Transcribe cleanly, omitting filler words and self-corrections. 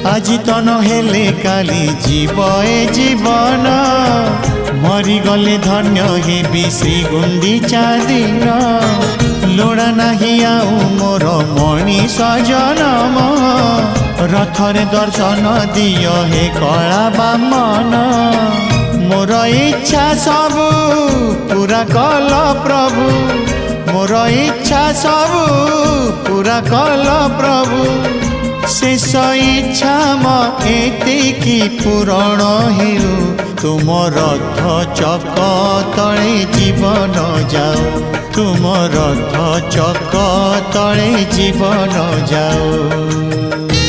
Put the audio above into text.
আজি তো নহলে কালি জীব এ জীবন মরিগলে ধন্য হেবি শ্রী গুন্ডিচা দিন লোড়া নাহি আউ মোর মଣିষ জনম রথরে দর্শন দিয় হে কলা বামন মোর ইচ্ছা সবু পুরা কল প্রভু মোর ইচ্ছা সবু পুরা কল প্রভু शेष इच्छा एतिकी पूरण हेउ तुम रथ चक तले जीवन जाओ तुम रथ चक तले जीवन जाओ।